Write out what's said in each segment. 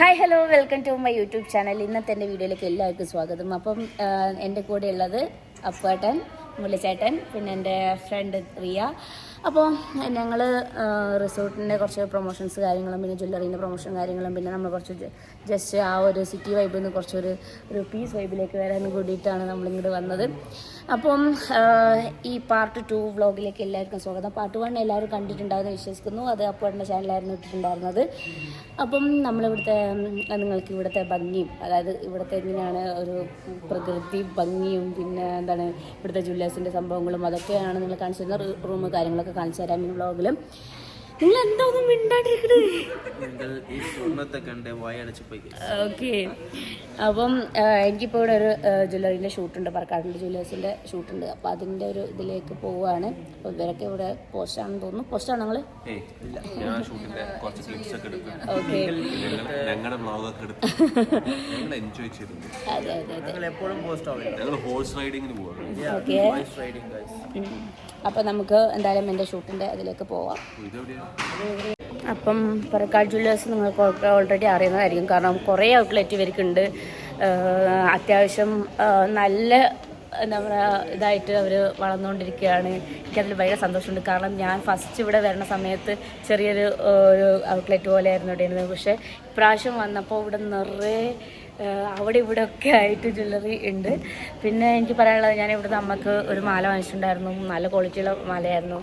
Hi hello welcome to my YouTube channel. ഇന്നത്തെ എൻ്റെ വീഡിയോയിലേക്ക് എല്ലാവർക്കും സ്വാഗതം. അപ്പം എൻ്റെ കൂടെ ഉള്ളത് അപ്പേട്ടൻ, മുല്ലച്ചേട്ടൻ, പിന്നെ എൻ്റെ ഫ്രണ്ട് റിയ. അപ്പോൾ ഞങ്ങൾ റിസോർട്ടിൻ്റെ കുറച്ച് പ്രൊമോഷൻസ് കാര്യങ്ങളും പിന്നെ ജ്വല്ലറീൻ്റെ പ്രൊമോഷൻ കാര്യങ്ങളും പിന്നെ നമ്മൾ കുറച്ച് ജസ്റ്റ് ആ ഒരു സിറ്റി വൈബിൽ നിന്ന് കുറച്ചൊരു പീസ് വൈബിലേക്ക് വരാൻ കൂടിയിട്ടാണ് നമ്മളിങ്ങോട്ട് വന്നത്. അപ്പം ഈ പാർട്ട് 2 വ്ളോഗിലേക്ക് എല്ലാവർക്കും സ്വാഗതം. പാർട്ട് 1 എല്ലാവരും കണ്ടിട്ടുണ്ടാകുമെന്ന് വിശ്വസിക്കുന്നു. അത് അപ്പേട്ടൻ്റെ ചാനലായിരുന്നു ഇട്ടിട്ടുണ്ടായിരുന്നത്. അപ്പം നിങ്ങൾക്ക് ഇവിടുത്തെ ഭംഗിയും, അതായത് ഇവിടുത്തെ എങ്ങനെയാണ് ഒരു പ്രകൃതി ഭംഗിയും പിന്നെ എന്താണ് ഇവിടുത്തെ ജ്വല്ലേഴ്സിൻ്റെ സംഭവങ്ങളും അതൊക്കെയാണ് നിങ്ങൾ കാണിച്ചു തരുന്ന റൂം കാര്യങ്ങളൊക്കെ കാണിച്ചു തരാം ഈ വ്ളോഗിലും. നിങ്ങൾ എന്താ ഒന്നും മിണ്ടാണ്ടിരിക്കണേ? ഓക്കെ. അപ്പം എനിക്കിപ്പോൾ ഇവിടെ ഒരു ജ്വല്ലറീൻ്റെ ഷൂട്ടുണ്ട്, പറക്കാട്ടിൻ്റെ ജ്വല്ലേഴ്സിൻ്റെ ഷൂട്ടുണ്ട്. അപ്പോൾ അതിൻ്റെ ഒരു ഇതിലേക്ക് പോവുകയാണ്. അപ്പോൾ ഇവരൊക്കെ ഇവിടെ പോസ്റ്റാണെന്ന് തോന്നുന്നു. പോസ്റ്റാണ് നിങ്ങൾ? ഓക്കെ. അതെ അതെ അതെ. ഓക്കെ. അപ്പോൾ നമുക്ക് എന്തായാലും എൻ്റെ ഷൂട്ടിൻ്റെ അതിലേക്ക് പോവാം. അപ്പം പറക്കാട് ജ്വല്ലേഴ്സ് നിങ്ങൾക്ക് ഓൾറെഡി അറിയുന്നതായിരിക്കും, കാരണം കുറേ ഔട്ട്ലെറ്റ് ഇവർക്കുണ്ട്. അത്യാവശ്യം നല്ല എന്താ പറയുക ഇതായിട്ട് അവർ വളർന്നുകൊണ്ടിരിക്കുകയാണ്. എനിക്കതിൽ ഭയങ്കര സന്തോഷമുണ്ട്. കാരണം ഞാൻ ഫസ്റ്റ് ഇവിടെ വരുന്ന സമയത്ത് ചെറിയൊരു ഔട്ട്ലെറ്റ് പോലെയായിരുന്നു ഇവിടെ ഇരുന്നത്. പക്ഷേ ഇപ്രാവശ്യം വന്നപ്പോൾ ഇവിടെ നിറയെ അവിടെ ഇവിടെ ഒക്കെ ആയിട്ട് ജ്വല്ലറി ഉണ്ട്. പിന്നെ എനിക്ക് പറയാനുള്ളത്, ഞാൻ ഇവിടുന്ന് അമ്മക്ക് ഒരു മാല വാങ്ങിച്ചിട്ടുണ്ടായിരുന്നു. നല്ല ക്വാളിറ്റിയുള്ള മാലയായിരുന്നു.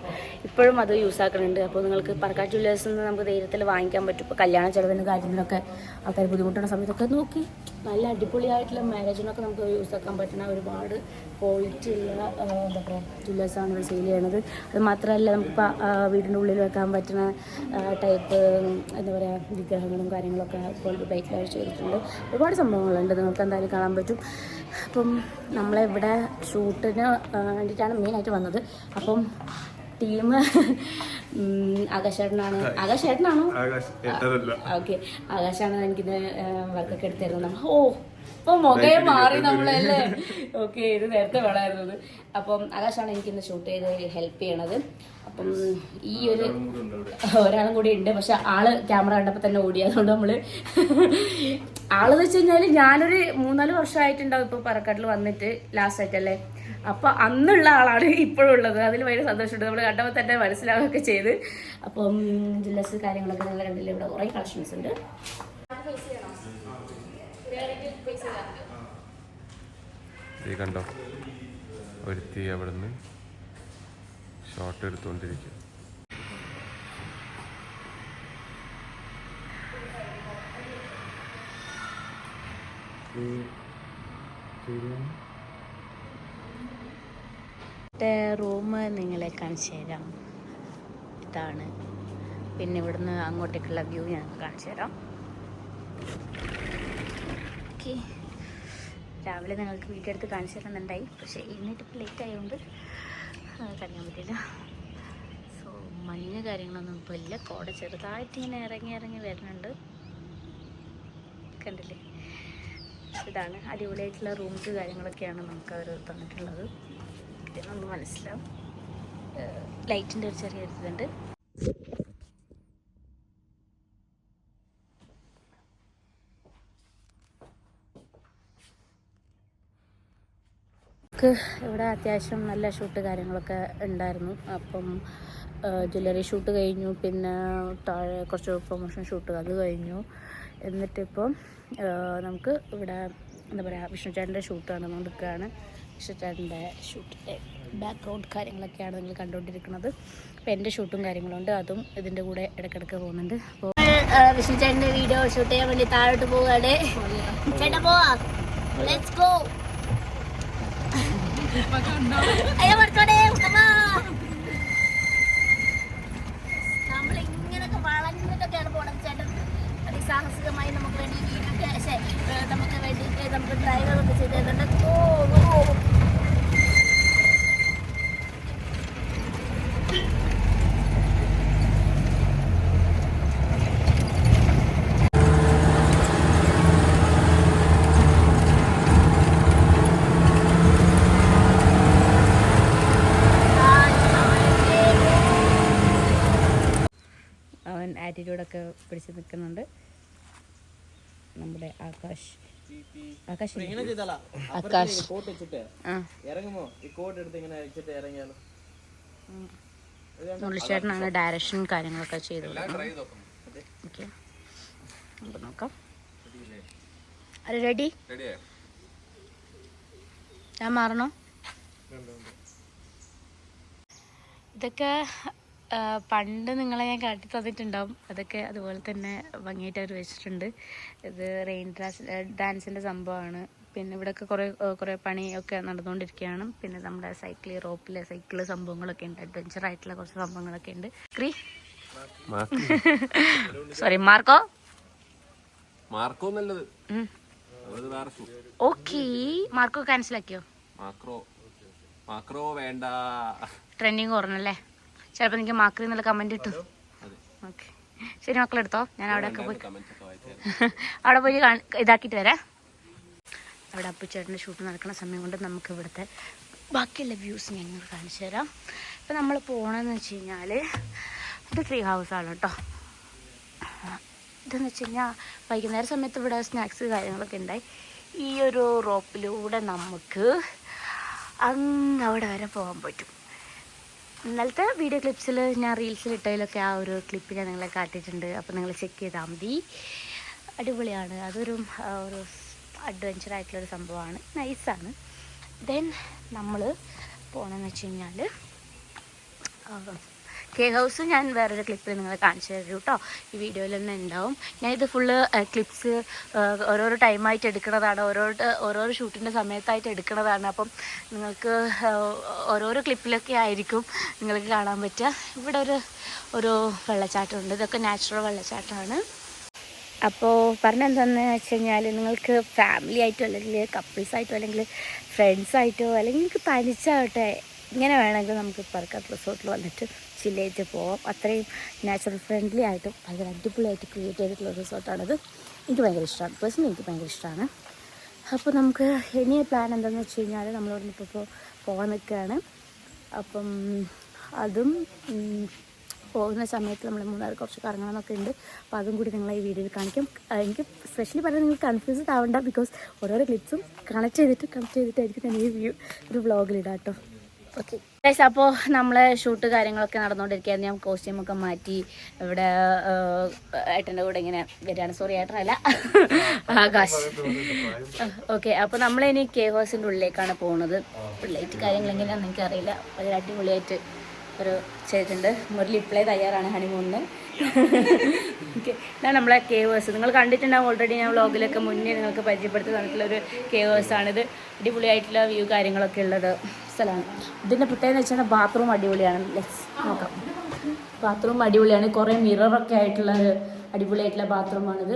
ഇപ്പോഴും അത് യൂസ് ആക്കുന്നുണ്ട്. അപ്പോൾ നിങ്ങൾക്ക് പറക്കാട് ജ്വല്ലേഴ്സിൽ നിന്ന് നമുക്ക് ധൈര്യത്തിൽ വാങ്ങിക്കാൻ പറ്റും. ഇപ്പോൾ കല്യാണ ചിലവിന് കാര്യത്തിനൊക്കെ ആൾക്കാർ ബുദ്ധിമുട്ടുന്ന സമയത്തൊക്കെ നോക്കി നല്ല അടിപൊളിയായിട്ടുള്ള മാരേജിനൊക്കെ നമുക്ക് യൂസ് ആക്കാൻ പറ്റുന്ന ഒരുപാട് ക്വാളിറ്റി ഉള്ള എന്താ പറയുക ജ്വല്ലേഴ്സാണ് ഇവിടെ സെയിൽ ചെയ്യണത്. അത് മാത്രമല്ല നമുക്കിപ്പോൾ വീടിൻ്റെ ഉള്ളിൽ വെക്കാൻ പറ്റുന്ന ടൈപ്പ് എന്താ പറയുക വിഗ്രഹങ്ങളും കാര്യങ്ങളൊക്കെ ഗോൾഡ് പ്ലേറ്റിൽ ചെയ്തിട്ടുണ്ട്. ഒരുപാട് സംഭവങ്ങളുണ്ട്, നിങ്ങൾക്ക് എന്തായാലും കാണാൻ പറ്റും. അപ്പം നമ്മളിവിടെ ഷൂട്ടിന് വേണ്ടിയിട്ടാണ് മെയിനായിട്ട് വന്നത്. അപ്പം ടീം ആകാശേട്ടനാണ്. ആകാശേട്ടനാണോ? ഓക്കെ, ആകാശാണ് എനിക്കിത് വർക്കൊക്കെ എടുത്തു തരുന്നത്. ഇപ്പം മുഖയെ മാറി നമ്മളല്ലേ. ഓക്കെ, ഇത് നേരത്തെ വേണമായിരുന്നത്. അപ്പം ആകാശാണ് എനിക്കിന്ന് ഷൂട്ട് ചെയ്ത് ഹെൽപ്പ് ചെയ്യണത്. അപ്പം ഈ ഒരു ഒരാളും കൂടി ഉണ്ട്. പക്ഷെ ആള് ക്യാമറ കണ്ടപ്പോൾ തന്നെ ഓടി. അതുകൊണ്ട് നമ്മള് ആളെന്ന് വെച്ച് കഴിഞ്ഞാൽ ഞാനൊരു 3-4 വർഷമായിട്ടുണ്ടാവും ഇപ്പോൾ പറക്കാട്ടിൽ വന്നിട്ട് ലാസ്റ്റ് ആയിട്ടല്ലേ. അപ്പം അന്നുള്ള ആളാണ് ഇപ്പോഴും ഉള്ളത്. അതിൽ ഭയങ്കര സന്തോഷമുണ്ട്. നമ്മൾ കണ്ടപ്പോൾ തന്നെ മനസ്സിലാവുകയൊക്കെ ചെയ്ത്. അപ്പം ജ്വല്ലേഴ്സ് കാര്യങ്ങളൊക്കെ നല്ല കണ്ടില്ല. ഇവിടെ കുറേ കളക്ഷൻസ് ഉണ്ട്. കണ്ടോ, ഒരുത്തി അവിടുന്ന് ഷോട്ട് എടുത്തുകൊണ്ടിരിക്കും. റൂം നിങ്ങളെ കാണിച്ചു തരാം. ഇതാണ്. പിന്നെ ഇവിടുന്ന് അങ്ങോട്ടേക്കുള്ള വ്യൂ ഞാൻ കാണിച്ചു തരാം. ഓക്കെ, രാവിലെ നിങ്ങൾക്ക് വീഡിയോ എടുത്ത് കാണിച്ചു തരുന്നുണ്ടായി. പക്ഷേ ഇന്നിട്ടിപ്പോൾ ലേറ്റ് ആയതുകൊണ്ട് കഴിയാൻ പറ്റില്ല. സോ മഞ്ഞ് കാര്യങ്ങളൊന്നും ഇപ്പോൾ ഇല്ല. കോട ചെറുതായിട്ട് ഇങ്ങനെ ഇറങ്ങി വരുന്നുണ്ട്. കണ്ടില്ലേ? ഇതാണ് അടിപൊളിയായിട്ടുള്ള റൂംസ് കാര്യങ്ങളൊക്കെയാണ് നമുക്ക് അവർ തന്നിട്ടുള്ളത്. ഇതൊന്നും മനസ്സിലാവും. ലൈറ്റിൻ്റെ ഒരു ചെറിയ ഇതുണ്ട്. ഇവിടെ അത്യാവശ്യം നല്ല ഷൂട്ട് കാര്യങ്ങളൊക്കെ ഉണ്ടായിരുന്നു. അപ്പം ജ്വല്ലറി ഷൂട്ട് കഴിഞ്ഞു. പിന്നെ താഴെ കുറച്ച് പ്രൊമോഷൻ ഷൂട്ട് അത് കഴിഞ്ഞു. എന്നിട്ടിപ്പം നമുക്ക് ഇവിടെ എന്താ പറയുക വിഷ്ണുചേട്ടൻ്റെ ഷൂട്ട് നടന്നുകൊണ്ടിരിക്കുകയാണ്. വിഷ്ണുചേട്ടൻ്റെ ഷൂട്ടിൻ്റെ ബാക്ക്ഗ്രൗണ്ട് കാര്യങ്ങളൊക്കെയാണ് നിങ്ങൾ കണ്ടുകൊണ്ടിരിക്കുന്നത്. അപ്പോൾ എൻ്റെ ഷൂട്ടും കാര്യങ്ങളുണ്ട്, അതും ഇതിൻ്റെ കൂടെ ഇടയ്ക്കിടയ്ക്ക് പോകുന്നുണ്ട്. അപ്പോൾ വിഷ്ണുചേട്ടൻ്റെ വീഡിയോ ഷൂട്ട് ചെയ്യാൻ വേണ്ടി താഴോട്ട് പോവുകയാണ്. ചേട്ടാ പോവാ, ലെറ്റ്സ് ഗോ. നമ്മളിങ്ങനൊക്കെ വളഞ്ഞിട്ടൊക്കെയാണ് പോണത്. ചേട്ടൻ അതിസാഹസികമായി നമുക്ക് വേണ്ടി നമുക്ക് വേണ്ടിയിട്ട് നമുക്ക് ഡ്രൈവറൊക്കെ ചെയ്ത് തരുന്നുണ്ട്. ആറ്റിറ്റ്യൂഡൊക്കെ പിടിച്ച് നിൽക്കുന്നുണ്ട്. നമ്മുടെ ആകാശ് ആകാശ് മുരളിച്ചേട്ടനാണ് ഡയറക്ഷൻ കാര്യങ്ങളൊക്കെ ചെയ്തു. ഓക്കെ, നമുക്ക് നോക്കാം. റെഡി? ഞാൻ മാറണോ? ഇതൊക്കെ പണ്ട് നിങ്ങളെ ഞാൻ കാട്ടി തന്നിട്ടുണ്ടാവും. അതൊക്കെ അതുപോലെ തന്നെ ഭംഗിയായിട്ട് അവർ വെച്ചിട്ടുണ്ട്. ഇത് റെയിൻ ഡാൻസിൻ്റെ സംഭവമാണ്. പിന്നെ ഇവിടെയൊക്കെ കുറേ പണിയൊക്കെ നടന്നുകൊണ്ടിരിക്കുകയാണ്. പിന്നെ നമ്മുടെ സൈക്കിള് സംഭവങ്ങളൊക്കെ ഉണ്ട്. അഡ്വഞ്ചർ ആയിട്ടുള്ള കുറച്ച് സംഭവങ്ങളൊക്കെ ഉണ്ട്. സോറി, മാർക്കോ നല്ലത്. ഓക്കെ, മാർക്കോ ക്യാൻസൽ ആക്കിയോ? മാക്രോ വേണ്ട, ട്രെൻഡിങ് കുറഞ്ഞല്ലേ? ചിലപ്പോൾ എനിക്ക് മാക്രി എന്നുള്ള കമന്റ് ഇട്ടു. ഓക്കെ, ശരി മക്കളെടുത്തോ. ഞാൻ അവിടെയൊക്കെ പോയി അവിടെ പോയി ഇതാക്കിയിട്ട് വരാം. അവിടെ അപ്പുച്ചേട്ടൻ്റെ ഷൂട്ട് നടക്കുന്ന സമയം കൊണ്ട് നമുക്ക് ഇവിടുത്തെ ബാക്കിയുള്ള വ്യൂസ് ഞങ്ങൾ കാണിച്ചു തരാം. ഇപ്പം നമ്മൾ പോകണമെന്ന് വെച്ച് കഴിഞ്ഞാൽ ഇത് ട്രീ ഹൗസാണ് കേട്ടോ. ഇതെന്ന് വെച്ച് കഴിഞ്ഞാൽ വൈകുന്നേര സമയത്ത് ഇവിടെ സ്നാക്സ് കാര്യങ്ങളൊക്കെ ഉണ്ടായി. ഈ ഒരു റോപ്പിലൂടെ നമുക്ക് അങ്ങ് അവിടെ വരെ പോകാൻ പറ്റും. ഇന്നലത്തെ വീഡിയോ ക്ലിപ്സിൽ ഞാൻ റീൽസിൽ ഇട്ടതിലൊക്കെ ആ ഒരു ക്ലിപ്പ് ഞാൻ നിങ്ങളെ കാട്ടിയിട്ടുണ്ട്. അപ്പോൾ നിങ്ങൾ ചെക്ക് ചെയ്താൽ മതി. അടിപൊളിയാണ്. അതൊരു അഡ്വഞ്ചർ ആയിട്ടുള്ളൊരു സംഭവമാണ്, നൈസാണ്. ദെൻ നമ്മൾ പോകണമെന്ന് വെച്ച് കഴിഞ്ഞാൽ കേക്ക് ഹൗസ് ഞാൻ വേറൊരു ക്ലിപ്പിൽ നിങ്ങളെ കാണിച്ചു തരും കേട്ടോ. ഈ വീഡിയോയിൽ തന്നെ ഉണ്ടാവും. ഞാനിത് ഫുള്ള് ക്ലിപ്സ് ഓരോരോ ടൈമായിട്ട് എടുക്കുന്നതാണ്, ഓരോരോ ഷൂട്ടിൻ്റെ സമയത്തായിട്ട് എടുക്കുന്നതാണ്. അപ്പം നിങ്ങൾക്ക് ഓരോരോ ക്ലിപ്പിലൊക്കെ ആയിരിക്കും നിങ്ങൾക്ക് കാണാൻ പറ്റുക. ഇവിടെ ഒരു വെള്ളച്ചാട്ടമുണ്ട്. ഇതൊക്കെ നാച്ചുറൽ വെള്ളച്ചാട്ടമാണ്. അപ്പോൾ പറഞ്ഞെന്താണെന്ന് വെച്ച് കഴിഞ്ഞാൽ നിങ്ങൾക്ക് ഫാമിലി ആയിട്ടോ അല്ലെങ്കിൽ കപ്പിൾസായിട്ടോ അല്ലെങ്കിൽ ഫ്രണ്ട്സായിട്ടോ അല്ലെങ്കിൽ നിങ്ങൾക്ക് തനിച്ചാവട്ടെ ഇങ്ങനെ വേണമെങ്കിൽ നമുക്ക് പറക്കാത്ത റിസോർട്ടിൽ വന്നിട്ട് ചില്ലായിട്ട് പോവാം. അത്രയും നാച്ചുറൽ ഫ്രണ്ട്ലി ആയിട്ടും ഭയങ്കര അടിപൊളിയായിട്ട് ക്രിയേറ്റ് ചെയ്തിട്ടുള്ള റിസോർട്ടാണത്. എനിക്ക് ഭയങ്കര ഇഷ്ടമാണ്. പേഴ്സണലി എനിക്ക് ഭയങ്കര ഇഷ്ടമാണ്. അപ്പോൾ നമുക്ക് ഇനി പ്ലാൻ എന്താണെന്ന് വെച്ച് കഴിഞ്ഞാൽ നമ്മളിവിടെ ഇപ്പോൾ പോകാൻ നിൽക്കുകയാണ്. അപ്പം അതും പോകുന്ന സമയത്ത് നമ്മൾ മൂന്നാർ കുറച്ച് കറങ്ങണമെന്നൊക്കെ ഉണ്ട്. അപ്പോൾ അതും കൂടി നിങ്ങളെ ഈ വീഡിയോയിൽ കാണിക്കാം. എനിക്ക് സ്പെഷ്യലി പറഞ്ഞാൽ നിങ്ങൾ കൺഫ്യൂസ്ഡ് ആവണ്ട, ബിക്കോസ് ഓരോരോ ക്ലിപ്സും കണക്ട് ചെയ്തിട്ടായിരിക്കും ഞാൻ ഈ ഒരു വ്ളോഗിലിടാം കേട്ടോ. ഓക്കെ ഗൈസ്, അപ്പോൾ നമ്മളെ ഷൂട്ട് കാര്യങ്ങളൊക്കെ നടന്നുകൊണ്ടിരിക്കുകയായിരുന്നു. ഞാൻ കോസ്റ്റ്യൂമൊക്കെ മാറ്റി ഇവിടെ ഏട്ടൻ്റെ കൂടെ ഇങ്ങനെ വരികയാണ്. സോറി, ഏട്ടനല്ല, ആകാശ്. ഓക്കെ, അപ്പോൾ നമ്മളിനി കേക്ക് ഹൗസിൻ്റെ ഉള്ളിലേക്കാണ് പോകുന്നത്. ലൈറ്റ് കാര്യങ്ങൾ എങ്ങനെയാണെന്ന് എനിക്കറിയില്ല. വളരെ അടിപൊളിയായിട്ട് ഒരു ചെയ്തിട്ടുണ്ട്. മുരളി ഇപ്പോഴേ തയ്യാറാണ് ഹണിമൂണിന്. ഓക്കെ, ഇതാണ് നമ്മളെ കേവേഴ്സ്. നിങ്ങൾ കണ്ടിട്ടുണ്ടാവും ഓൾറെഡി. ഞാൻ വ്ളോഗിലൊക്കെ മുന്നേ നിങ്ങൾക്ക് പരിചയപ്പെടുത്തി തന്നിട്ടുള്ളൊരു കേവേഴ്സാണിത്. അടിപൊളിയായിട്ടുള്ള വ്യൂ കാര്യങ്ങളൊക്കെ ഉള്ളത് സ്ഥലമാണ്. ഇതിൻ്റെ പ്രത്യേകത എന്ന് വെച്ചാൽ ബാത്റൂം അടിപൊളിയാണ്. ലെറ്റ്സ് നോക്കാം. ബാത്റൂം അടിപൊളിയാണ്. കുറേ മിററൊക്കെ ആയിട്ടുള്ള ഒരു അടിപൊളിയായിട്ടുള്ള ബാത്റൂമാണിത്.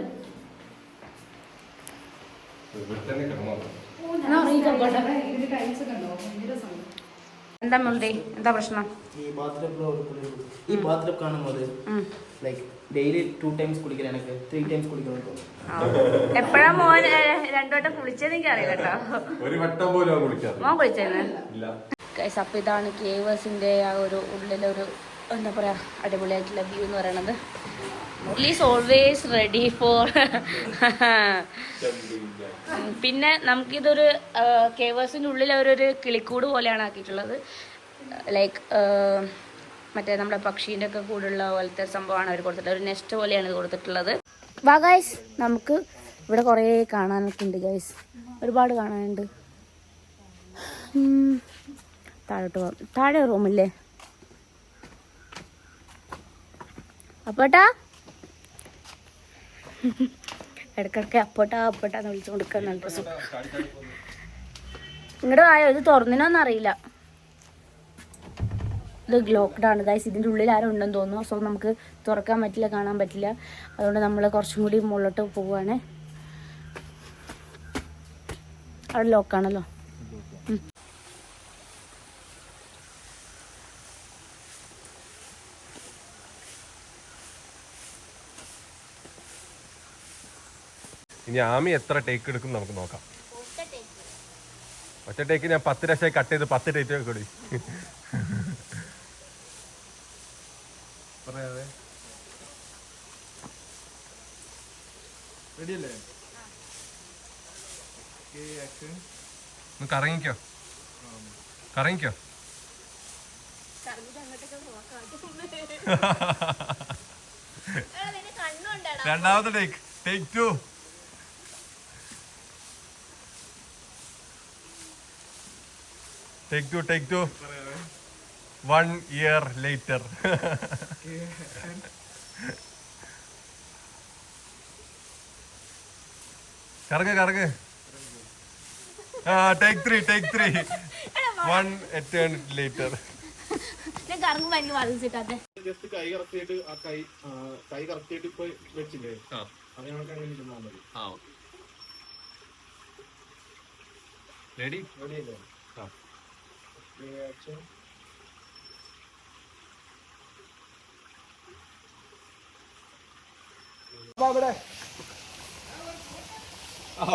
എന്താ മുരളി, എന്താ പ്രശ്നം? ഈ ബാത്റൂം കാണുമ്പോൾ ലൈക്ക് ഡെയിലി 2 times കുളിക്കണം, എനിക്ക് 3 times കുളിക്കണം. എപ്പോഴാ മോൻ 2 വട്ടം കുളിച്ചത് എനിക്ക് അറിയില്ല കേട്ടോ. മോൻ കുളിച്ചേന്ന്. അപ്പൊ ഇതാണ് കേവേഴ്സിന്റെ ആ ഒരു ഉള്ളിലൊരു എന്താ പറയാ അടിപൊളിയായിട്ടുള്ള വ്യൂ എന്ന് പറയണത്. Murali is always ready for. പിന്നെ നമുക്കിതൊരു കേവേഴ്സിൻ്റെ ഉള്ളിൽ അവരൊരു കിളിക്കൂട് പോലെയാണ് ആക്കിയിട്ടുള്ളത്. ലൈക്ക് മറ്റേ നമ്മുടെ പക്ഷീൻ്റെ ഒക്കെ കൂടുള്ള പോലത്തെ സംഭവമാണ് അവർ കൊടുത്തിട്ടുള്ളത്. ഒരു നെസ്റ്റ് പോലെയാണ് ഇത് കൊടുത്തിട്ടുള്ളത്. വാ ഗൈസ്, നമുക്ക് ഇവിടെ കുറേ കാണാനൊക്കെ ഉണ്ട് ഗൈസ്, ഒരുപാട് കാണാനുണ്ട്. താഴോട്ട് പോകാം. താഴെ റൂമില്ലേ അപ്പോട്ടാ? ഇടയ്ക്കിടയ്ക്ക് അപ്പോട്ടാന്ന് വിളിച്ചു കൊടുക്കാൻ നല്ല രസം. ഇങ്ങോട്ട് ആയോ? ഇത് തുറന്നിനോന്നറിയില്ല. ഇത് ലോക്ക്ഡാണ് ഗൈസ്. ഇതിൻ്റെ ഉള്ളിൽ ആരും ഉണ്ടെന്ന് തോന്നുന്നു. സോ നമുക്ക് തുറക്കാൻ പറ്റില്ല, കാണാൻ പറ്റില്ല. അതുകൊണ്ട് നമ്മൾ കുറച്ചും കൂടി മുകളിലോട്ട് പോവുകയാണ്. അവിടെ ലോക്കാണല്ലോ. ഇനി ആമി എത്ര ടേക്ക് എടുക്കും നമുക്ക് നോക്കാം. ഒറ്റ ടേക്ക് ഞാൻ 10 ലക്ഷമായി കട്ട് ചെയ്ത് 10 ടേക്ക് കൂടി പറയാതെ. റെഡിയല്ലേ? കറങ്ങിക്കോ കറങ്ങിക്കോ. രണ്ടാമത്തെ take 2. Take two. 1 year later. കറങ്ങ്. Take three. 1 eternity later. Just കൈ കറക്റ്റായിട്ട് ആ കൈ കറക്റ്റായിട്ട് ഇപ്പൊ വെച്ചില്ലേ അതിനൊക്കെ മതി. റെഡി? റെഡിയല്ലേ?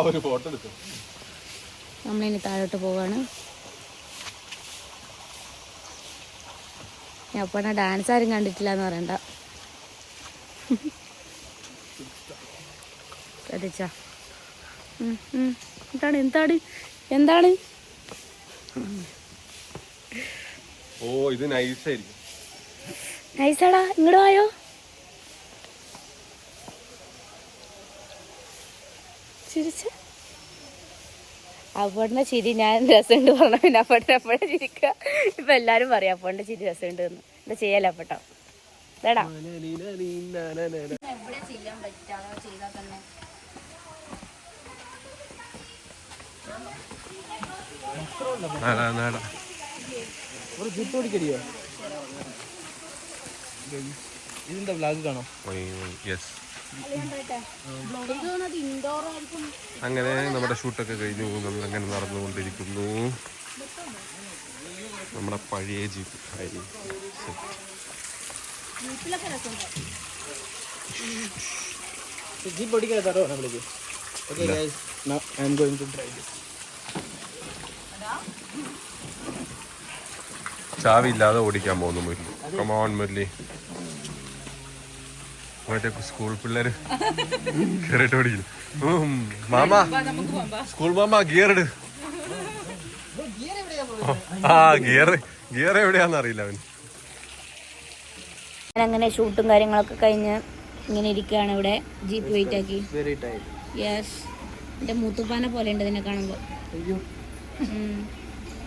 ഒരു ഫോട്ടോ എടുത്തു. നമ്മളിനി താഴോട്ട് പോവാണ്. അപ്പണ ഡാൻസ് ആരും കണ്ടിട്ടില്ല എന്ന് പറയണ്ട. ശ്രദ്ധിച്ചാ എന്താണ് ഓ ഇത് നൈസായിരിക്കും. നൈസാടാ, ഇങ്ങോട്ട് വായോ. ചിരിച്ച അപ്പോടെ ചിരി ഞാൻ രസമുണ്ട് പറഞ്ഞ പിന്നെ അപ്പോടെ ചിരിക്കുക. ഇപ്പൊ എല്ലാരും പറയാം അപ്പോടെ ചിരി രസമുണ്ട് എന്ന്. എന്താ ചെയ്യാലോ അപ്പോട്ടോ ഇതാടാ എവിടെ ചെയ്യാൻ പറ്റാതെ ചെയ്താൽ തന്നെ. ഇതിന്റെ വ്ളോഗ് കാണോ? അങ്ങനെ നമ്മുടെ ഷൂട്ടൊക്കെ കഴിഞ്ഞു. നമ്മളങ്ങനെ നടന്നുകൊണ്ടിരിക്കുന്നു. നമ്മുടെ പഴയ ജീപ്പ് ജീപ്പ് ഓടിക്കാൻ തരോ നമ്മൾക്ക്? Okay guys, now I am going to try this. ചാവില്ലാതെ ഓടിക്കാൻ പോകുന്നു മുരളി. കമോൺ മുരളി. മറ്റേ സ്കൂൾ പിള്ളേര് കേറിട്ട് ഓടിക്കുന്നു. മാമ സ്കൂൾ മാമ ഗിയർ ഇട്. ഗിയർ എവിടെയാന്ന് അറിയില്ല അവന്. അങ്ങനെ ഷൂട്ടും കാര്യങ്ങളൊക്കെ കഴിഞ്ഞ് ഇങ്ങനെ ഇരിക്കുകയാണ് ഇവിടെ. ജീപ്പ് വെയിറ്റ് ആക്കി. യെസ്, എന്റെ മൂത്തുപ്പാനെ പോലെ ഉണ്ട് ഇതിനെ കാണുമ്പോ.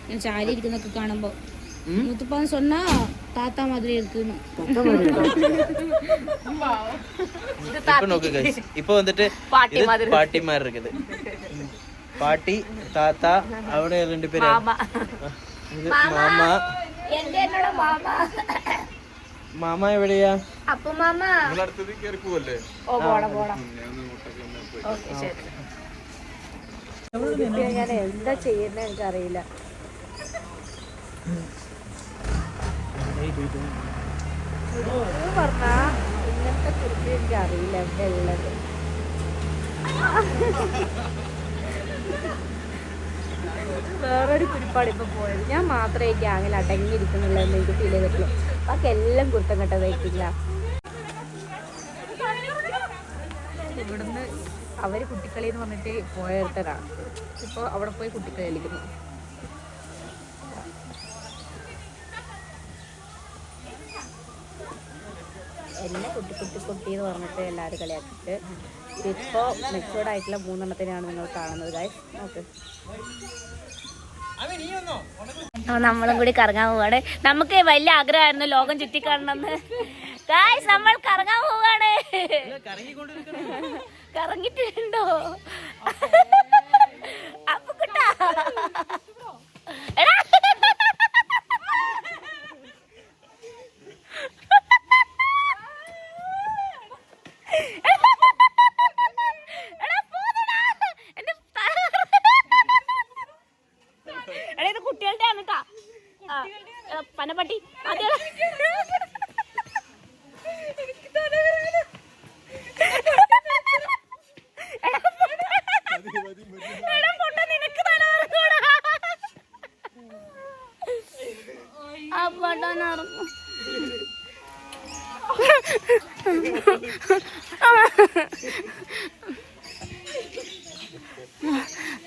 ഞാൻ ചാരി ഇരിക്കുന്നൊക്കെ കാണുമ്പോ മൂത്തുപ്പാൻ சொன்னா தாத்தா மாதிரி இருக்குன்னு. இப்போ നോക്ക് ഗയ്സ്, இப்போ வந்துட்டு பாட்டிமார் இருக்குது. பாட்டி தாத்தா അവിടെ രണ്ട് പേര് മാമ. മാമ എവിടെയാ? അപ്പു മാമ അടുത്തത് കയറി പോവല്ലേ? ഓ പോടാ. ഓക്കെ ശരി. ഞാൻ എന്താ ചെയ്യുന്നത് എനിക്കറിയില്ല. പറഞ്ഞാ ഇങ്ങനത്തെ കുറിച്ച് എനിക്ക് അറിയില്ല എവിടെ ഉള്ളത്. വേറൊരു കുരിപ്പാട് ഇപ്പൊ പോയത്. ഞാൻ മാത്രമേ ഈ ഗ്യാങ്ങിൽ അടങ്ങിയിരിക്കുന്നില്ല എന്ന് എനിക്ക് ഫീൽ ചെയ്തിട്ടുള്ളൂ. ബാക്കി എല്ലാം കുരുത്തം കെട്ടതായിട്ടില്ല. ഇവിടുന്ന് അവര് കുട്ടിക്കളി എന്ന് പറഞ്ഞിട്ട് പോയതാണ്. ഇപ്പൊ അവിടെ പോയി കുട്ടിക്കളി കളിക്കുന്നു. എന്നെ കുട്ടി എന്ന് പറഞ്ഞിട്ട് എല്ലാവരും കളിയാക്കിയിട്ട് ഇപ്പോൾ മെച്ചൂർഡ് ആയിട്ടുള്ള 3 നിങ്ങൾ കാണുന്നത്. ഗായ്സ് നോക്ക്, നമ്മളും കൂടി കറങ്ങാൻ പോവാണ്. നമുക്ക് വലിയ ആഗ്രഹമായിരുന്നു ലോകം ചുറ്റിക്കാണണമെന്ന്. ഗായ്സ് നമ്മൾ കറങ്ങാൻ പോവാണ്. കറങ്ങിട്ടുണ്ടോ അപ്പൊ കുട്ടാ? കുട്ടികളുടെ ആണ് കേട്ടാ പനപ്പട്ടി.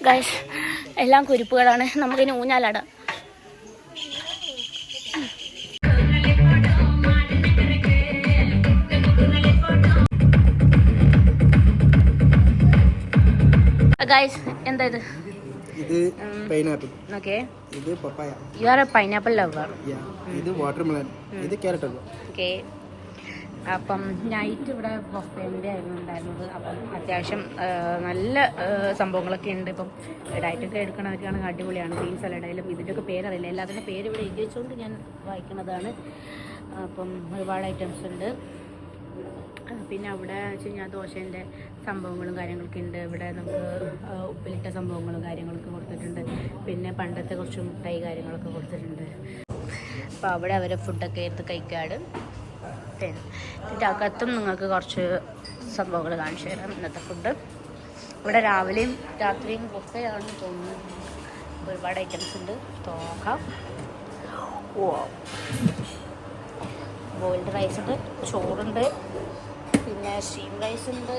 ഗൈസ് എല്ലാം കുരിപ്പുകളാണ്. നമുക്കിനി ഊഞ്ഞാലാടാം. ഗൈസ് എന്താ ഇത്? ഇത് പൈനാപ്പിൾ. ഓക്കെ, ഇത് പപ്പായ. You are a pineapple lover. ഇത് വാട്ടർമെലൺ. ഇത് ക്യാരറ്റ്. ഓക്കെ, അപ്പം നൈറ്റ് ഇവിടെ ബൊഫേൻ്റെ ആയിരുന്നു ഉണ്ടായിരുന്നത്. അപ്പം അത്യാവശ്യം നല്ല സംഭവങ്ങളൊക്കെ ഉണ്ട്. ഇപ്പം ഡയറ്റൊക്കെ എടുക്കണവർക്കാണെങ്കിൽ അടിപൊളിയാണ്. ഗ്രീൻ സലാഡായാലും ഇതിൻ്റെയൊക്കെ പേരറിയില്ല, എല്ലാത്തിൻ്റെ പേര് ഇവിടെ എഴുതി വെച്ചുകൊണ്ട് ഞാൻ വായിക്കുന്നതാണ്. അപ്പം ഒരുപാട് ഐറ്റംസ് ഉണ്ട്. പിന്നെ അവിടെ വെച്ച് കഴിഞ്ഞാൽ ദോശേൻ്റെ സംഭവങ്ങളും കാര്യങ്ങളൊക്കെ ഉണ്ട്. ഇവിടെ നമുക്ക് ഉപ്പിലിട്ട സംഭവങ്ങളും കാര്യങ്ങളൊക്കെ കൊടുത്തിട്ടുണ്ട്. പിന്നെ പണ്ടത്തെ കുറച്ച് മുട്ടായി കാര്യങ്ങളൊക്കെ കൊടുത്തിട്ടുണ്ട്. അപ്പോൾ അവിടെ അവരെ ഫുഡൊക്കെ എടുത്ത് കഴിക്കാട്. പിന്നെ അകത്തും നിങ്ങൾക്ക് കുറച്ച് സംഭവങ്ങൾ കാണിച്ചു തരാം. ഇന്നത്തെ ഫുഡ് ഇവിടെ രാവിലെയും രാത്രിയും ഒക്കെ ആണെന്ന് തോന്നുന്നു. ഒരുപാട് ഐറ്റംസ് ഉണ്ട്. നോക്കാം. ഓ, ബോയിൽഡ് റൈസ് ഉണ്ട്, ചോറുണ്ട്, പിന്നെ സ്റ്റീം റൈസ് ഉണ്ട്,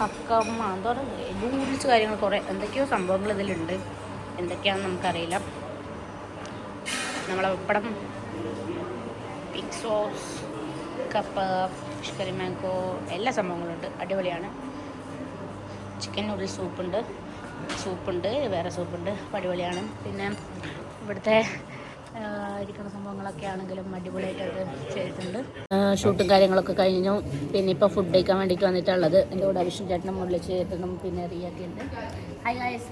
ഹക്കം, എന്താ പറയുക, നൂഡിൽസ് കാര്യങ്ങൾ കുറേ എന്തൊക്കെയോ സംഭവങ്ങൾ ഇതിലുണ്ട്. എന്തൊക്കെയാണെന്ന് നമുക്കറിയില്ല. നമ്മളെ പപ്പടം, പിഗ് സോസ്, കപ്പ, ഫിഷ് കറി, മാംഗോ, എല്ലാ സംഭവങ്ങളുണ്ട്. അടിപൊളിയാണ്. ചിക്കൻ നൂഡിൽസ് സൂപ്പുണ്ട്, വേറെ സൂപ്പുണ്ട്. അടിപൊളിയാണ്. പിന്നെ ഇവിടുത്തെ ഇരിക്കുന്ന സംഭവങ്ങളൊക്കെ ആണെങ്കിലും അടിപൊളിയായിട്ട് അത് ചെയ്തിട്ടുണ്ട്. ഷൂട്ടും കാര്യങ്ങളൊക്കെ കഴിഞ്ഞു. പിന്നെ ഇപ്പോൾ ഫുഡ് കഴിക്കാൻ വേണ്ടിയിട്ട് വന്നിട്ടുള്ളത് എൻ്റെ കൂടെ വിഷ്ണു ചേട്ടനും മുരളിച്ചേട്ടനും പിന്നെ റിയൊക്കെ ഉണ്ട്. Hi guys.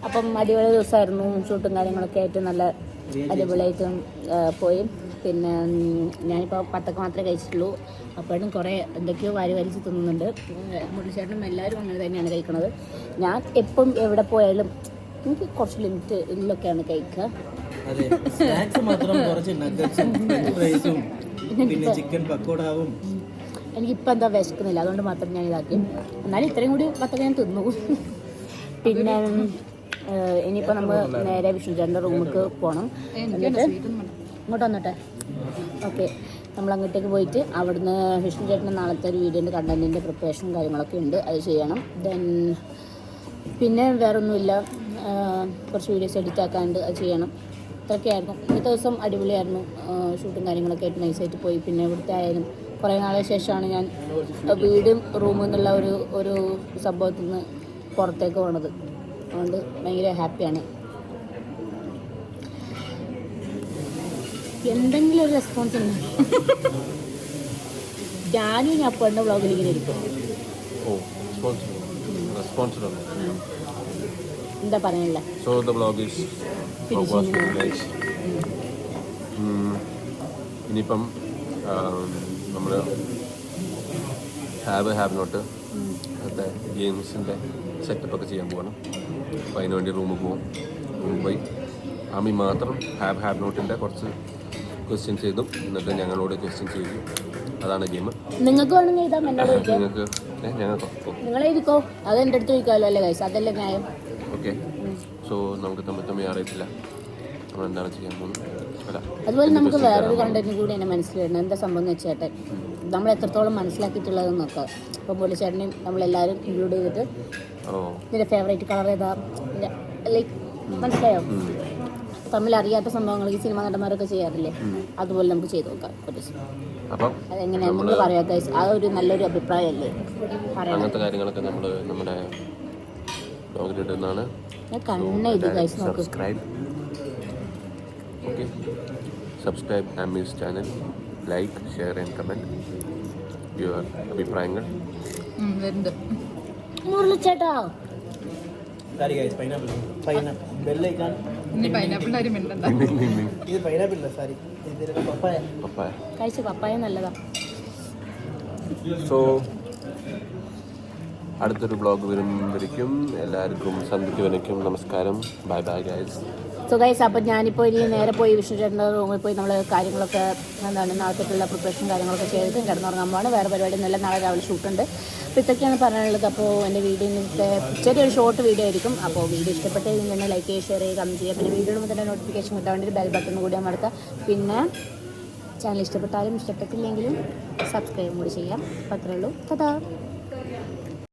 അപ്പം അടിപൊളി ദിവസമായിരുന്നു. ഷൂട്ടും കാര്യങ്ങളൊക്കെ ആയിട്ട് നല്ല അടിപൊളിയായിട്ടും പോയി. പിന്നെ ഞാനിപ്പോൾ 10 മാത്രമേ കഴിച്ചിട്ടുള്ളൂ. അപ്പോഴും കുറേ എന്തൊക്കെയോ വലിച്ച് തിന്നുന്നുണ്ട്. മുരളിച്ചേട്ടനും എല്ലാവരും അങ്ങനെ തന്നെയാണ് കഴിക്കുന്നത്. ഞാൻ എപ്പം എവിടെ പോയാലും എനിക്ക് കുറച്ച് ലിമിറ്റിലൊക്കെയാണ് കഴിക്കുക. അതെ, സ്നാക്സ് മാത്രം കുറച്ച് നഗറ്റ്സും ഫ്രഞ്ച് ഫ്രൈസും പിന്നെ ചിക്കൻ പക്കോടാവും. എനിക്കിപ്പോൾ എന്താ വിശക്കുന്നില്ല, അതുകൊണ്ട് മാത്രം ഞാൻ ഇതാക്കി. എന്നാലും ഇത്രയും കൂടി 10 ഞാൻ തിന്നു. പിന്നെ ഇനിയിപ്പോൾ നമ്മൾ നേരെ വിഷ്ണുചേട്ടൻ്റെ റൂമിലേക്ക് പോകണം. എന്നിട്ട് ഇങ്ങോട്ട് വന്നിട്ടെ. ഓക്കെ, നമ്മൾ അങ്ങോട്ടേക്ക് പോയിട്ട് അവിടുന്ന് വിഷ്ണുചേട്ടൻ്റെ നാളത്തെ ഒരു വീഡിയോൻ്റെ കണ്ടൻറ്റിൻ്റെ പ്രിപ്പറേഷനും കാര്യങ്ങളൊക്കെ ഉണ്ട്, അത് ചെയ്യണം. ദെൻ പിന്നെ വേറൊന്നുമില്ല, കുറച്ച് വീഡിയോസ് എഡിറ്റ് ആക്കാണ്ട് അത് ചെയ്യണം. ഇതൊക്കെയായിരുന്നു ഇന്നത്തെ ദിവസം. അടിപൊളിയായിരുന്നു. ഷൂട്ടും കാര്യങ്ങളൊക്കെ ആയിട്ട് നൈസായിട്ട് പോയി. പിന്നെ ഇവിടുത്തെ ആയാലും കുറേ നാളെ ശേഷമാണ് ഞാൻ വീടും റൂമിൽ നിന്നുള്ള ഒരു സംഭവത്തിൽ നിന്ന് പുറത്തേക്ക് പോണത്. അതുകൊണ്ട് ഭയങ്കര ഹാപ്പിയാണ്. എന്തെങ്കിലും ഒരു റെസ്പോൺസ് ഉണ്ട്. ഞാനും ഞാൻ അപ്പോൾ എൻ്റെ വ്ളോഗിൽ ഇങ്ങനെ ഇരിക്കും. എന്താ പറയാനില്ല. So the vlog is finished. ഇനിയിപ്പം നമ്മൾ ഹാവ് നോട്ട് അതെ ഗെയിംസിൻ്റെ സെറ്റപ്പൊക്കെ ചെയ്യാൻ പോകണം. അപ്പോൾ അതിന് വേണ്ടി റൂമിൽ പോകും. പോയി ആമി മാത്രം ഹാവ് നോട്ടിൻ്റെ കുറച്ച് ക്വസ്റ്റ്യൻസ് ചെയ്തു. എന്നിട്ട് ഞങ്ങളോട് ക്വസ്റ്റ്യൻസ് ചെയ്തു. അതാണ് ഗെയിം. നിങ്ങൾക്ക് വേണമെങ്കിൽ എഴുതാം. ഞങ്ങൾക്ക് നിങ്ങൾ എഴുതിക്കോ. അത് എൻ്റെ അടുത്ത് ചോദിക്കാമല്ലോ അല്ലേ ഗൈസ്? അതല്ലേ ന്യായം. ഓക്കെ, സോ നമുക്ക് തമ്മിൽ അറിയത്തില്ല നമ്മൾ എന്താണ് ചെയ്യാൻ പോകുന്നത്. അല്ല, അതുപോലെ നമുക്ക് വേറൊരു കണ്ടന്റ് കൂടി എന്നെ മനസ്സിലായിരുന്നു. എന്താ സംഭവം എന്ന് വെച്ചാൽ നമ്മൾ എത്രത്തോളം മനസ്സിലാക്കിയിട്ടുള്ളതെന്ന് നോക്കാം. അപ്പോൾ മുരളിച്ചേട്ടനെയും നമ്മളെല്ലാവരും ഇൻക്ലൂഡ് ചെയ്തിട്ട് ഇതിൻ്റെ ഫേവറേറ്റ് കളർ ഏതാ, ലൈക്ക് മനസ്സിലായോ? തമ്മിൽ അറിയാത്ത സംഭവങ്ങൾ ഈ സിനിമ നടന്മാരൊക്കെ ചെയ്യാറില്ലേ, അതുപോലെ നമുക്ക് ചെയ്ത് നോക്കാം. അതെങ്ങനെയാണ് നമ്മൾ പറയാം ഗൈസ്? ആ ഒരു നല്ലൊരു അഭിപ്രായമല്ലേ? അങ്ങനത്തെ കാര്യങ്ങളൊക്കെ നമ്മൾ നമ്മുടെ ബ്ലോഗിലിടുന്നതാണ്. കണ്ണെഴുതി ഗൈസ് നോക്ക്. Okay, subscribe Ami's channel, like, share and comment your അഭിപ്രായങ്ങൾ. മുരളിച്ചേട്ടാ പപ്പായ നല്ലതാ. സോ അടുത്തൊരു ബ്ലോഗ് വരുമ്പോഴേക്കും എല്ലാവർക്കും സന്ധ്യയ്ക്ക് വരയ്ക്കും നമസ്കാരം. Bye bye guys. So guys, അപ്പം ഞാനിപ്പോൾ ഇനി നേരെ പോയി വിഷ്ണുചേട്ടൻ്റെ റൂമിൽ പോയി നമ്മൾ കാര്യങ്ങളൊക്കെ എന്താണ് നാളത്തേക്കുള്ള പ്രിപ്പറേഷൻ കാര്യങ്ങളൊക്കെ ചെയ്തിട്ട് കിടന്നുറങ്ങാൻ പോവാണ്. വേറെ പരിപാടി നല്ല നാളെ രാവിലെ ഷൂട്ടുണ്ട്. അപ്പോൾ ഇതൊക്കെയാണ് പറയാനുള്ളത്. അപ്പോൾ എൻ്റെ വീഡിയോയിലത്തെ ചെറിയൊരു ഷോർട്ട് വീഡിയോ ആയിരിക്കും. അപ്പോൾ വീഡിയോ ഇഷ്ടപ്പെട്ടെങ്കിൽ തന്നെ ലൈക്ക് ചെയ്യുക, ഷെയർ ചെയ്യുക, കമൻറ്റ് ചെയ്യുക. പിന്നെ വീഡിയോയിൽ തന്നെ നോട്ടിഫിക്കേഷൻ കിട്ടാൻ വേണ്ടി ബെൽ ബട്ടൺ കൂടി അമർത്തുക. പിന്നെ ചാനൽ ഇഷ്ടപ്പെട്ടാലും ഇഷ്ടപ്പെട്ടില്ലെങ്കിലും സബ്സ്ക്രൈബും കൂടി ചെയ്യാം. അപ്പോൾ അത്രേ ഉള്ളൂ. ടാറ്റാ.